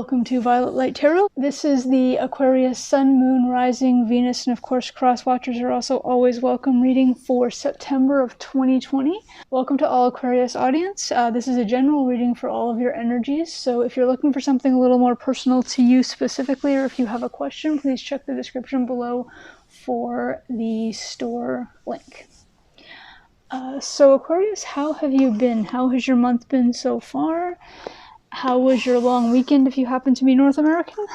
welcome to Violet Light Tarot. This is the Aquarius Sun, Moon, Rising, Venus, and of course cross watchers are also always welcome reading for September of 2020. Welcome to all Aquarius audience. This is a general reading for all of your energies, so if you're looking for something a little more personal to you specifically, or if you have a question, please check the description below for the store link. So Aquarius, how have you been? How has your month been so far? How was your long weekend if you happen to be North American?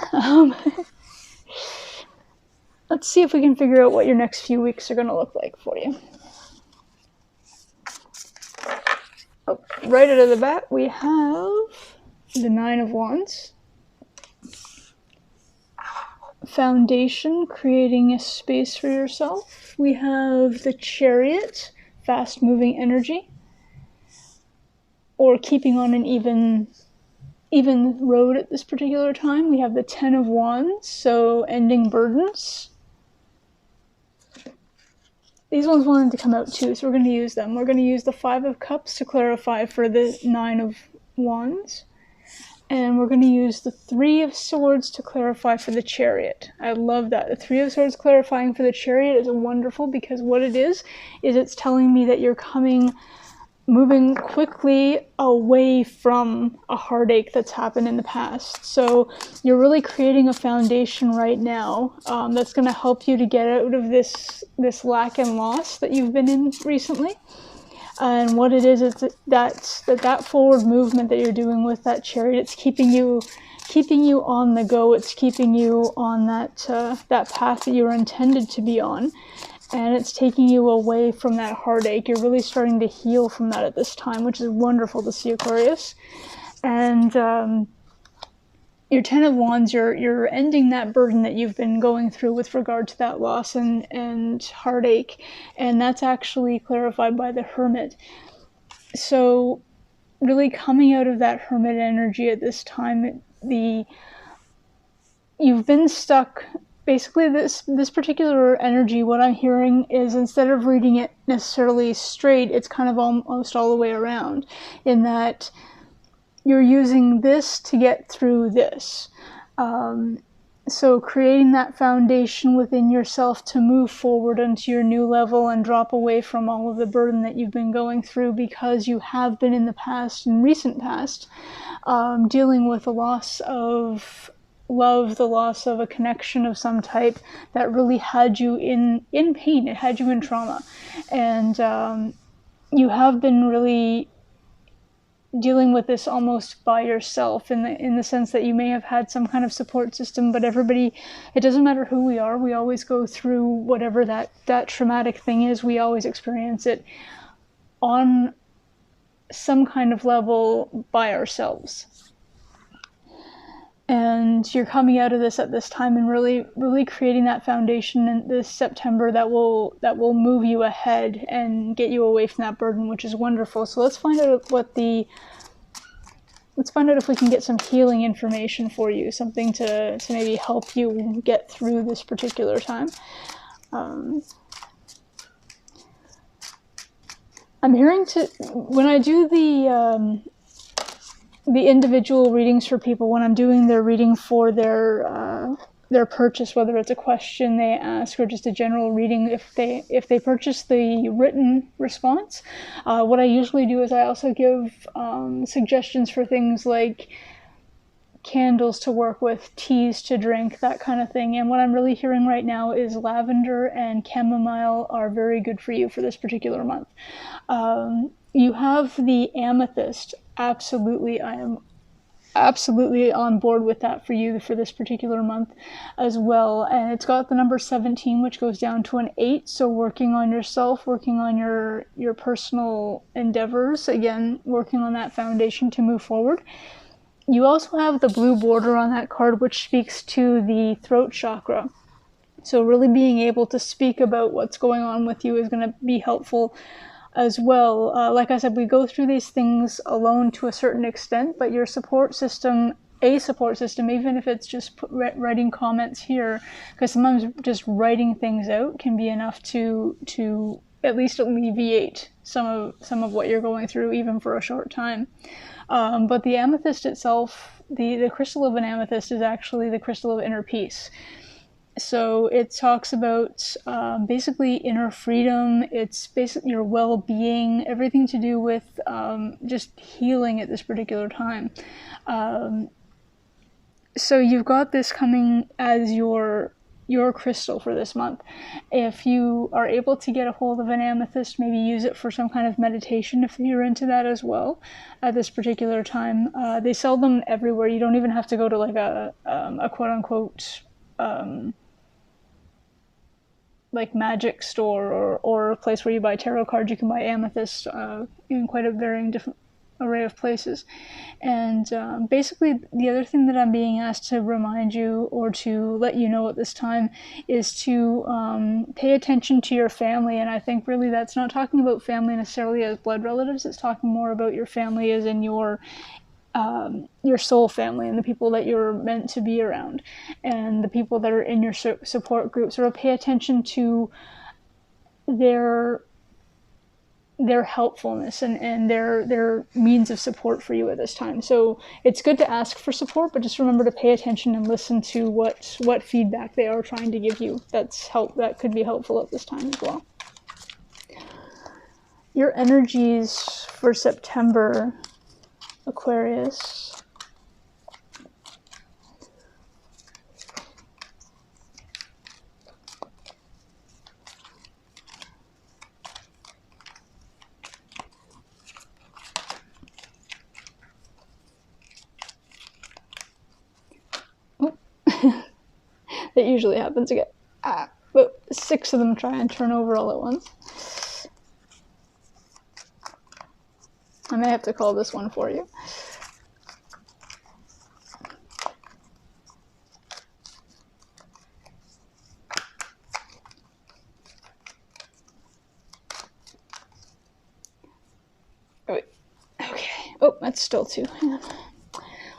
Let's see if we can figure out what your next few weeks are going to look like for you. Oh, right out of the bat, we have the Nine of Wands. Foundation, creating a space for yourself. We have the Chariot, fast-moving energy. Or keeping on an even road at this particular time. We have the Ten of Wands, so ending burdens. These ones wanted to come out too, so we're going to use them. We're going to use the Five of Cups to clarify for the Nine of Wands. And we're going to use the Three of Swords to clarify for the Chariot. I love that. The Three of Swords clarifying for the Chariot is wonderful because what it is it's telling me that you're moving quickly away from a heartache that's happened in the past. So you're really creating a foundation right now that's going to help you to get out of this lack and loss that you've been in recently. And what it is that forward movement that you're doing with that Chariot, it's keeping you on the go. It's keeping you on that path that you were intended to be on. And it's taking you away from that heartache. You're really starting to heal from that at this time, which is wonderful to see, Aquarius. And your Ten of Wands, you're ending that burden that you've been going through with regard to that loss and heartache. And that's actually clarified by the Hermit. So really coming out of that Hermit energy at this time, you've been stuck. Basically, this particular energy, what I'm hearing is instead of reading it necessarily straight, it's kind of almost all the way around, in that you're using this to get through this. So creating that foundation within yourself to move forward into your new level and drop away from all of the burden that you've been going through because you have been in the past, in recent past, dealing with the loss of love, the loss of a connection of some type that really had you in pain. It had you in trauma. And you have been really dealing with this almost by yourself in the sense that you may have had some kind of support system, but everybody, it doesn't matter who we are, we always go through whatever that traumatic thing is, we always experience it on some kind of level by ourselves. And you're coming out of this at this time and really, really creating that foundation in this September that will move you ahead and get you away from that burden, which is wonderful. So let's find out if we can get some healing information for you, something to maybe help you get through this particular time. I'm hearing when I do the individual readings for people, when I'm doing their reading for their purchase, whether it's a question they ask or just a general reading, if they purchase the written response, what I usually do is I also give suggestions for things like candles to work with, teas to drink, that kind of thing. And what I'm really hearing right now is lavender and chamomile are very good for you for this particular month. You have the amethyst. Absolutely, I am absolutely on board with that for you for this particular month as well. And it's got the number 17, which goes down to an 8. So working on yourself, working on your personal endeavors, again, working on that foundation to move forward. You also have the blue border on that card, which speaks to the throat chakra. So really being able to speak about what's going on with you is going to be helpful as well. Like I said, we go through these things alone to a certain extent, but your support system, even if it's just writing comments here, because sometimes just writing things out can be enough to at least alleviate some of what you're going through, even for a short time. But the amethyst itself the crystal of an amethyst is actually the crystal of inner peace. So it talks about basically inner freedom. It's basically your well-being, everything to do with just healing at this particular time. So you've got this coming as your crystal for this month. If you are able to get a hold of an amethyst, maybe use it for some kind of meditation if you're into that as well at this particular time. They sell them everywhere. You don't even have to go to like a quote-unquote like magic store or a place where you buy tarot cards. You can buy amethyst in quite a varying different array of places. And basically the other thing that I'm being asked to remind you or to let you know at this time is to pay attention to your family. And I think really that's not talking about family necessarily as blood relatives. It's talking more about your family as in your soul family and the people that you're meant to be around and the people that are in your support group. So pay attention to their helpfulness and their means of support for you at this time. So it's good to ask for support, but just remember to pay attention and listen to what feedback they are trying to give you. That could be helpful at this time as well. Your energies for September, Aquarius. That usually happens again. But 6 of them try and turn over all at once. I may have to call this one for you. Oh, wait. Okay. Oh, that's still 2. Hang on.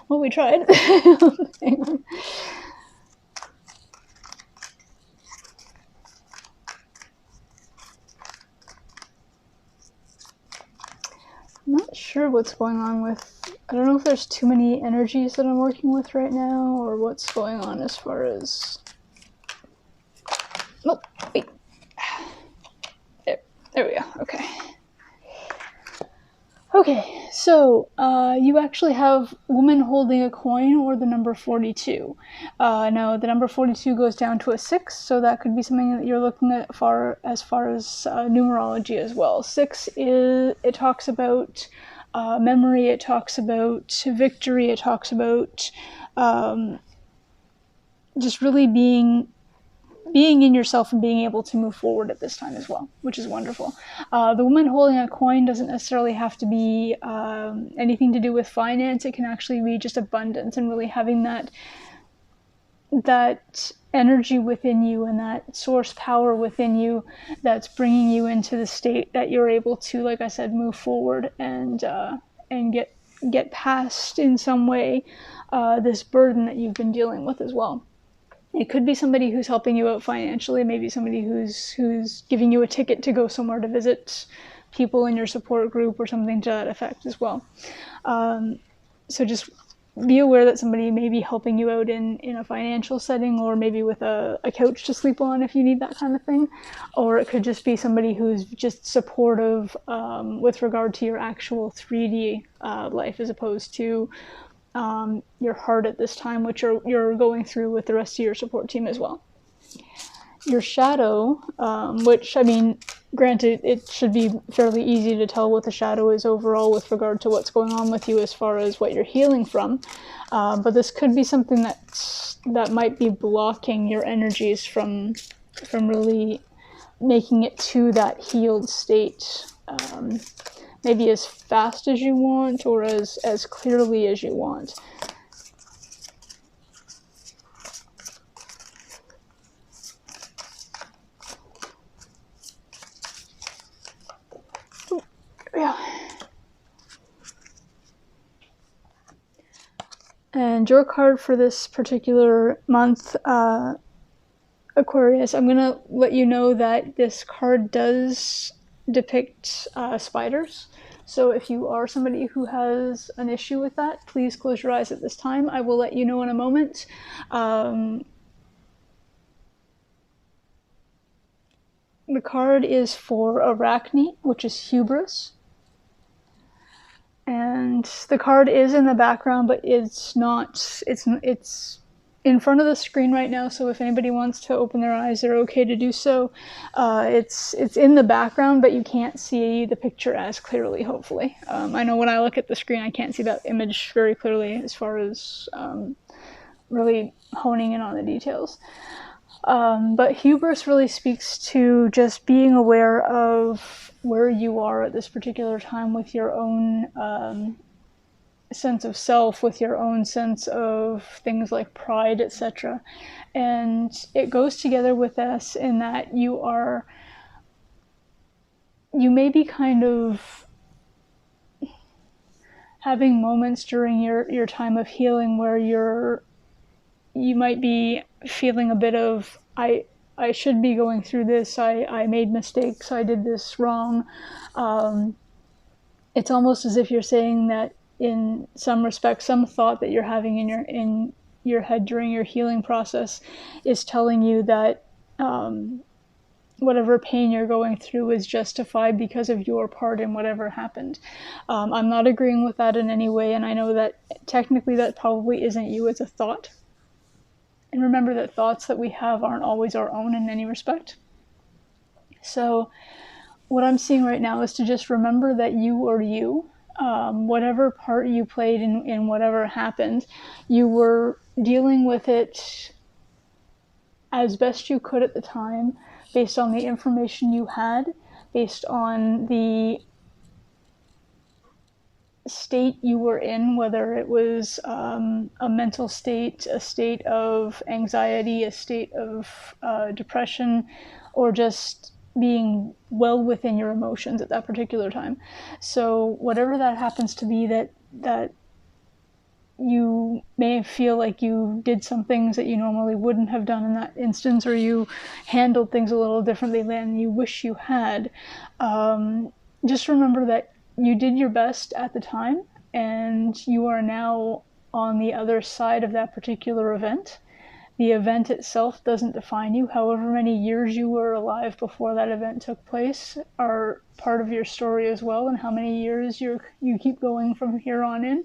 Well, we tried. Hang on. I'm not sure what's going on with... I don't know if there's too many energies that I'm working with right now, or what's going on as far as... Oh, wait. There we go. Okay. Okay, so you actually have woman holding a coin or the number 42. Now, the number 42 goes down to a 6, so that could be something that you're looking at as far as numerology as well. 6 it talks about memory, it talks about victory, it talks about just really being in yourself and being able to move forward at this time as well, which is wonderful. The woman holding a coin doesn't necessarily have to be anything to do with finance. It can actually be just abundance and really having that energy within you and that source power within you that's bringing you into the state that you're able to, like I said, move forward and get past in some way this burden that you've been dealing with as well. It could be somebody who's helping you out financially, maybe somebody who's giving you a ticket to go somewhere to visit people in your support group or something to that effect as well. So just be aware that somebody may be helping you out in a financial setting, or maybe with a couch to sleep on if you need that kind of thing. Or it could just be somebody who's just supportive with regard to your actual 3D life as opposed to your heart at this time, which you're going through with the rest of your support team as well. Your shadow, which, I mean, granted, it should be fairly easy to tell what the shadow is overall with regard to what's going on with you as far as what you're healing from, but this could be something that might be blocking your energies from really making it to that healed state, maybe as fast as you want or as clearly as you want. Yeah. And your card for this particular month, Aquarius, I'm going to let you know that this card does depict spiders. So if you are somebody who has an issue with that, please close your eyes at this time. I will let you know in a moment. The card is for Arachne, which is hubris. And the card is in the background, but it's not, it's in front of the screen right now, so if anybody wants to open their eyes, they're okay to do so. It's in the background, but you can't see the picture as clearly, hopefully. I know when I look at the screen, I can't see that image very clearly as far as really honing in on the details. But hubris really speaks to just being aware of where you are at this particular time with your own sense of self, with your own sense of things like pride, etc. And it goes together with this in that you may be kind of having moments during your time of healing where you might be feeling a bit of, I should be going through this, I made mistakes, I did this wrong. It's almost as if you're saying that in some respect, some thought that you're having in your head during your healing process is telling you that whatever pain you're going through is justified because of your part in whatever happened. I'm not agreeing with that in any way, and I know that technically that probably isn't you, it's a thought. And remember that thoughts that we have aren't always our own in any respect. So what I'm seeing right now is to just remember that you are you. Whatever part you played in whatever happened, you were dealing with it as best you could at the time, based on the information you had, based on the state you were in, whether it was a mental state, a state of anxiety, a state of depression, or just being well within your emotions at that particular time. So whatever that happens to be, that you may feel like you did some things that you normally wouldn't have done in that instance, or you handled things a little differently than you wish you had. Just remember that you did your best at the time, and you are now on the other side of that particular event. The event itself doesn't define you. However many years you were alive before that event took place are part of your story as well, and how many years you keep going from here on in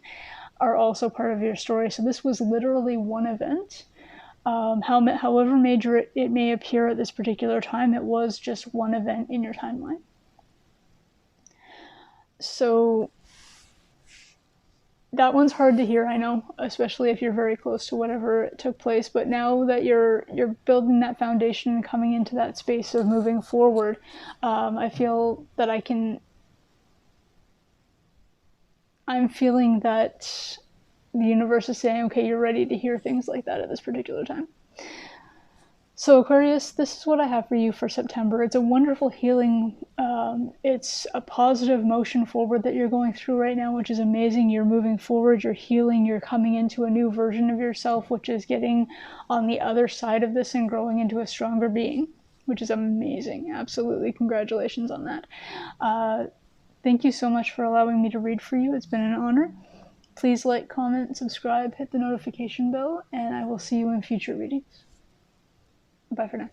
are also part of your story. So this was literally one event. However major it may appear at this particular time, it was just one event in your timeline. So that one's hard to hear, I know, especially if you're very close to whatever took place. But now that you're building that foundation and coming into that space of moving forward, I feel that I'm feeling that the universe is saying, okay, you're ready to hear things like that at this particular time. So Aquarius, this is what I have for you for September. It's a wonderful healing. It's a positive motion forward that you're going through right now, which is amazing. You're moving forward, you're healing, you're coming into a new version of yourself, which is getting on the other side of this and growing into a stronger being, which is amazing. Absolutely. Congratulations on that. Thank you so much for allowing me to read for you. It's been an honor. Please like, comment, subscribe, hit the notification bell, and I will see you in future readings. Bye for now.